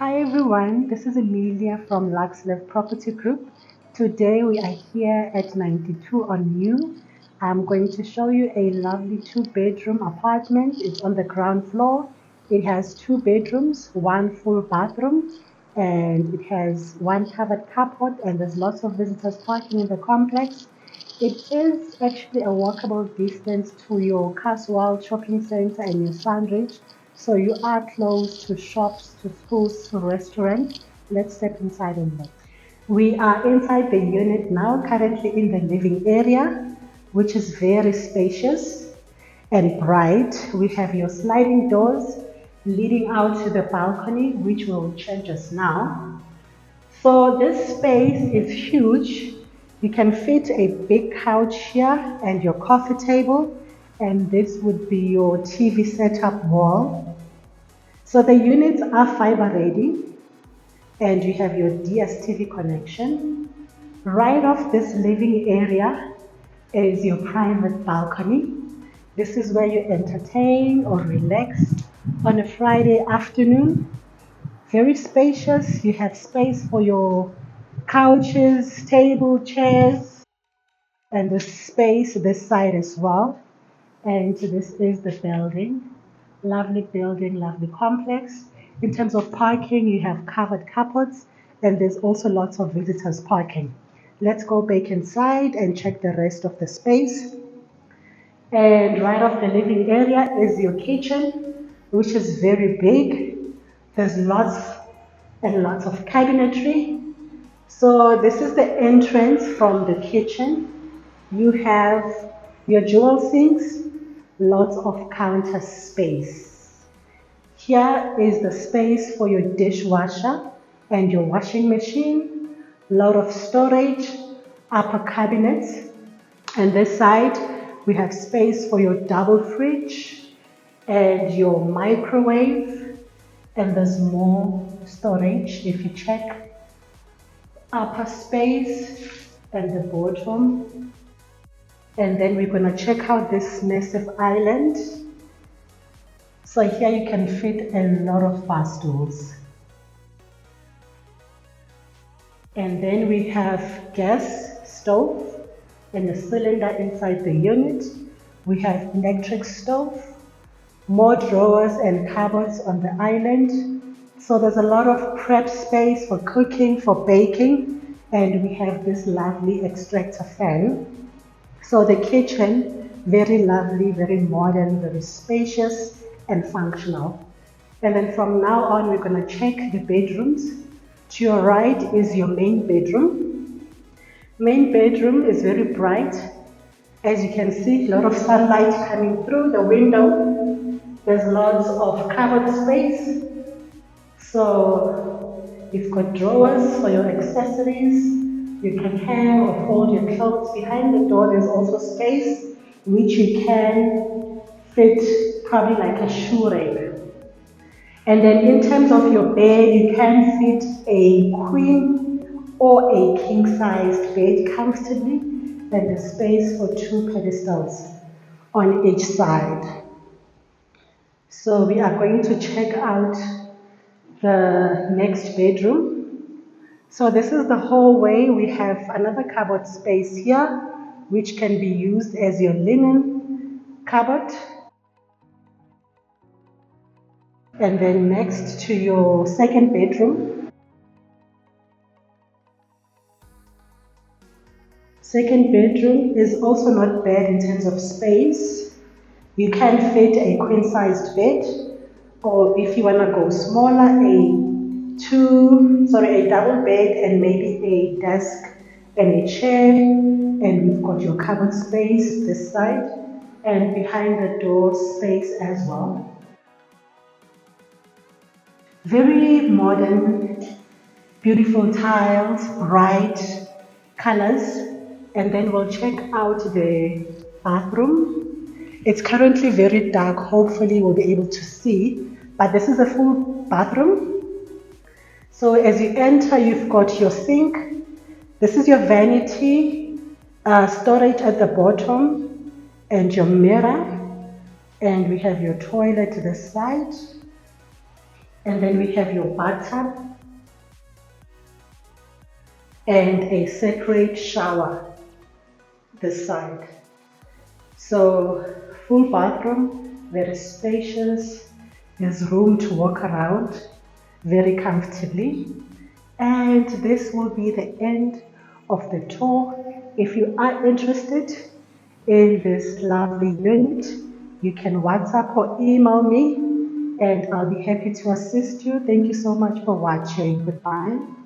Hi everyone, this is Amelia from Luxlev Property Group. Today we are here at 92 on New. I'm going to show you a lovely two-bedroom apartment. It's on the ground floor. It has two bedrooms, one full bathroom, and it has one covered carport, and there's lots of visitors parking in the complex. It is actually a walkable distance to your Carlswald shopping center and your Sanridge. So you are close to shops, to schools, to restaurants. Let's step inside and look. We are inside the unit now, currently in the living area, which is very spacious and bright. We have your sliding doors leading out to the balcony, which will change us now. So this space is huge. You can fit a big couch here and your coffee table, and this would be your TV setup wall. So the units are fiber ready, and you have your DSTV connection. Right off this living area is your private balcony. This is where you entertain or relax on a Friday afternoon. Very spacious. You have space for your couches, table, chairs, and the space this side as well. And this is the building. Lovely building, lovely complex. In terms of parking, you have covered carports, and there's also lots of visitors parking. Let's go back inside and check the rest of the space. And right off the living area is your kitchen, which is very big. There's lots and lots of cabinetry. So this is the entrance from the kitchen. You have your dual sinks, lots of counter space. Here is the space for your dishwasher and your washing machine, lot of storage, upper cabinets. And this side, we have space for your double fridge and your microwave. And there's more storage if you check upper space and the bottom. And then we're going to check out this massive island. So here you can fit a lot of bar stools. And then we have gas stove and a cylinder inside the unit. We have electric stove, more drawers and cupboards on the island. So there's a lot of prep space for cooking, for baking, and we have this lovely extractor fan. So the kitchen, very lovely, very modern, very spacious and functional. And then from now on, we're going to check the bedrooms. To your right is your main bedroom. Main bedroom is very bright. As you can see, a lot of sunlight coming through the window. There's lots of cupboard space. So you've got drawers for your accessories. You can hang or fold your clothes. Behind the door, there's also space which you can fit probably like a shoe rack. And then in terms of your bed, you can fit a queen or a king-sized bed comfortably, and there's space for two pedestals on each side. So we are going to check out the next bedroom. So this is the hallway. We have another cupboard space here, which can be used as your linen cupboard. And then next to your second bedroom. Second bedroom is also not bad in terms of space. You can fit a queen-sized bed, or if you want to go smaller, a double bed and maybe a desk and a chair. And we've got your cupboard space this side, and behind the door space as well. Very modern, beautiful tiles, bright colors. And then we'll check out the bathroom. It's currently very dark. Hopefully we'll be able to see, but this is a full bathroom. So as you enter, you've got your sink. This is your vanity, storage at the bottom, and your mirror. And we have your toilet to the side. And then we have your bathtub and a separate shower this side. So full bathroom, very spacious, there's room to walk around very comfortably. And this will be the end of the tour. If you are interested in this lovely unit, you can WhatsApp or email me and I'll be happy to assist you. Thank you so much for watching. Goodbye.